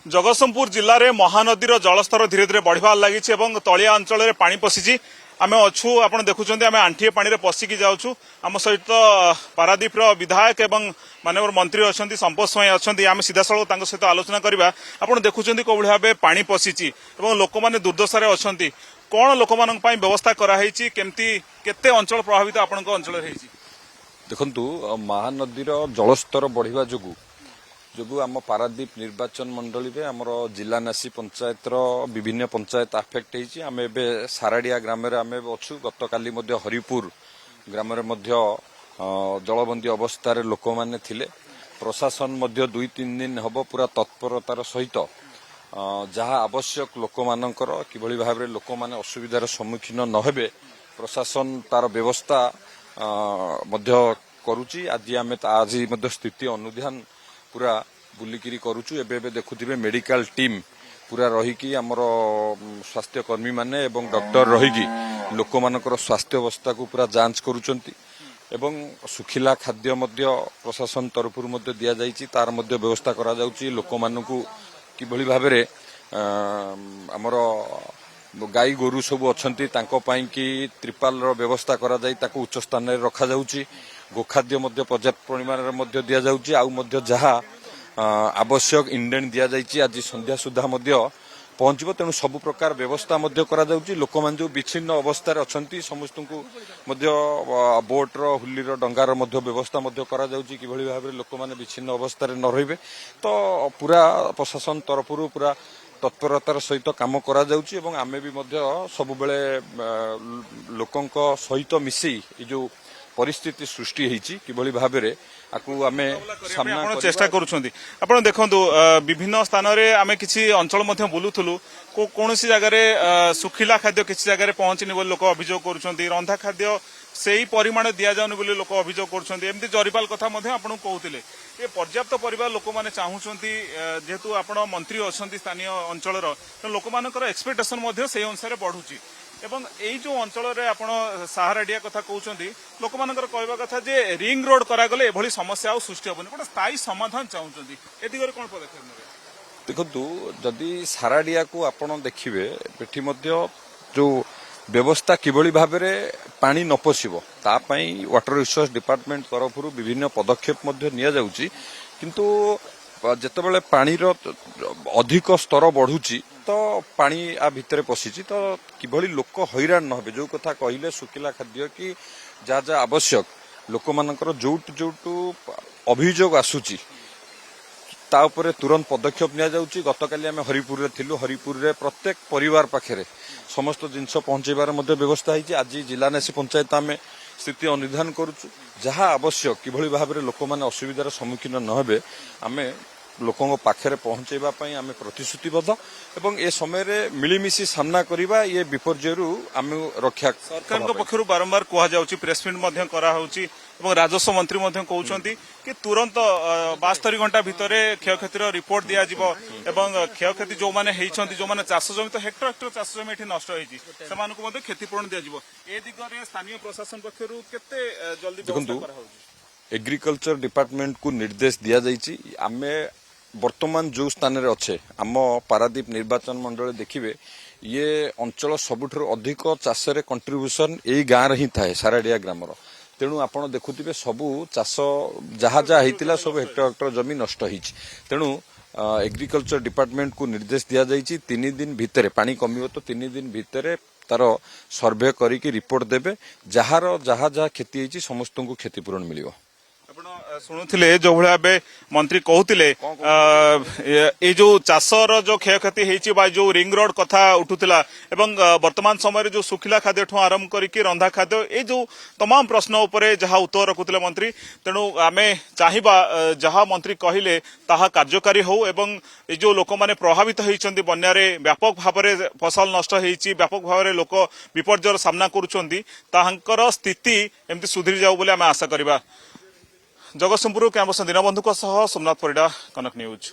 जगतसिंहपुर जिले में महानदी जलस्तर धीरे धीरे बढ़वार लगी तलिया अंचल में पानी पशिची आम अच्छू आप देखुं आम आंठिए पानी पशिकी जाऊँ आम सहित पारादीप विधायक एवं माननीय मंत्री अच्छा संपद स्वाई अच्छा आम सीधा सड़क सहित आलोचना करवा आप देखुं कौ भाव पानी पशिची लोक मैंने दुर्दशा अच्छा कौन लोक मान व्यवस्था कराई केमती केते अंचल प्रभावित आपण अंचल देखु महानदी जलस्तर बढ़िया जो आम पारादीप निर्वाचन मंडली रे आमर जिलानासी पंचायत विभिन्न पंचायत आफेक्ट होती आम ए साराडिया ग्राम आम अच्छु गत काली हरिपुर ग्राम जलबंदी अवस्था लोक मैंने थिले प्रशासन 2-3 दिन हम पूरा तत्परतार सहित जहाँ आवश्यक लोक मानकर किभली भाव में लोक मैंने असुविधार सम्मुखीन नहेबे प्रशासन तार व्यवस्था करुची आज आम आज स्थिति अनुध्यान पूरा बुलिकी करुचु एबे देखुथिबे मेडिकल टीम पूरा रहीकि आमर स्वास्थ्य कर्मी माने एवं डॉक्टर रहीकि लोक मानकर स्वास्थ्य अवस्था को पूरा जांच करुचंती एवं सुखिला खाद्य मध्य प्रशासन तरफ दिया जाइछि तार मध्य व्यवस्था करा जाउछि लोक मानकु किभली भाव में आमर गाई गोरु सब अच्छी कि त्रिपाल व्यवस्था करा जाई ताको उच्च स्थान में रखा जाउछि गोखाद्य पर्याप्त परिमाण दि जाउछि आउ जहाँ आवश्यक इंडेंट दि जाइछि आज संध्या सुधा पहुंचब तेणु सब प्रकार व्यवस्था करा जाउछि लोक मान जो विच्छिन्न अवस्था अच्छी समस्त को बोट्र हुलीर डंगार व्यवस्था करा जाउछि किभली भाव में लोक मैंने विच्छिन्न अवस्था न रहिबे तो पूरा प्रशासन तरफ पूरा तत्परतार सहित काम करा जाउछि एवं आमे भी सब बेले लोकंक सहित मिसी जो परिस्थिति सृष्टि होती किभली भाव में आमे सामना चेष्टा करुछंती आपण देखंतु विभिन्न स्थान रे आमे किछि अंचल मध्ये बुलुथुलु कोनोसी जगह रे सुखिला खाद्य किछि जगह रे पहुंचनी बोली लोक अभियोग करुछंती रंधा खाद्य सेही परिमाण दिया जाउनी बोली लोक अभियोग करुछंती एमती जरिपाल कथा मध्ये आपण कहउतिले ए पर्याप्त परिवार लोक माने चाहुछंती जेहेतु आपण मंत्री अछंती स्थानीय अंचल रो लोक मानकर एक्सपेक्टेशन मध्ये सेही अनुसार बढ़ुची एवं यही जो अंचल रे आपण साहाराडिया कथा कहउछंती लोक मानकर कहबा कथा जे रिंग रोड करा गले एभली समस्या आ सृष्टि होबनी कोन स्थायी समाधान चाहुछंती एति करे कोन पदक्षेप नेबे देखंतु जदि साराडिया को आपण देखिबे बेठी मध्य जो व्यवस्था किभली भाव में पानी न पशिबो ता पई वाटर रिसोर्स डिपार्टमेंट तरफ विभिन्न पदक्षेप मध्य निया जाउची किंतु जेतेबेले पानी रो अधिक स्तर बढ़ुची तो पानी आ भितर पशिची तो किभली लोक हैरान न हेबे जो कथा कहिले सुकिला खाद्य कि जा जा आवश्यक लोक मानकर जोटू अभियोग आसुची ता उपरे तुरंत पदक्षेप निया जाउची गतकाली आम हरिपुर रे थिलु हरिपुर रे प्रत्येक परिवार पाखरे समस्त जिनस पहुंचेबार मध्य व्यवस्था होती आज जिलानासी पंचायत आम स्थिति अनुधान करुचु जहाँ आवश्यक किभली भाव में लोक मैंने असुविधार सम्मुखीन न हेबे आमे लोकों पाखरे पहुंचेबा पई आमे प्रतिश्रुतिबद्ध एवं ए समय रे मिलीमिशी सामना करिबा ये विपर्ययरु आमे रक्षा सरकार पक्षरु बारंबार कहा जाउची प्रेस मीट मध्य करा होउची एवं राजस्व मंत्री मध्य कहउचंती कि तुरंत 72 घंटा भितरे क्षयक्षतिर रिपोर्ट दिया जिवो एवं क्षयक्षति जो माने हेइछंती जो माने चाष जमी तो हेक्टर हेक्टर चाष जमी एठी नष्ट होईची सेमानकु मध्य क्षतिपूरण दिया जिवो ए दिगरे स्थानीय प्रशासन पक्षरु केते जल्दी व्यवस्था करा होउची एग्रीकल्चर डिपार्टमेंट को निर्देश दिया जाइची आमे वर्तमान जो स्थान रे अच्छे आम पारादीप निर्वाचन मंडल देखिए ये अंचल सबुठु अधिक चाष कंट्रीब्यूशन यही गाँव ही थाए साराडिया ग्राम तेणु आपड़ देखुवे सबू चाष जहाँ जहाँ होता सब हेक्टर हेक्टर जमी नष्ट होती तेणु एग्रीकल्चर डिपार्टमेंट को निर्देश दि जाइए 3 दिन भितर पानी कमिव तो 3 दिन भितर तार सर्वे करिकी रिपोर्ट देबे जार जहाँ जहाँ क्षति होती समस्त को क्षतिपूरण मिलियो शुणुले जो भाई मंत्री कहते ये जो चाषर जो क्षयक्षति होती जो रिंग रोड कथा उठुला एवं वर्तमान समय जो सुखिला खाद्य ठू आरंभ करके रंधा खाद्य ये जो तमाम प्रश्न उपरे जहाँ उत्तर रखुले मंत्री तेणु आम चाहिबा जहाँ मंत्री कहले ताहा कार्यकारी हो एवं ये जो लोक मैंने प्रभावित होती बन्यारे व्यापक भाव में फसल नष्ट होती व्यापक भाव में लोक विपर्ययर सामना कर स्थिति एमती सुधरी जाऊ बोली आम आशा करवा जगतसिंहपुर कैंपस दीनबंधु सोमनाथ परिडा कनक न्यूज।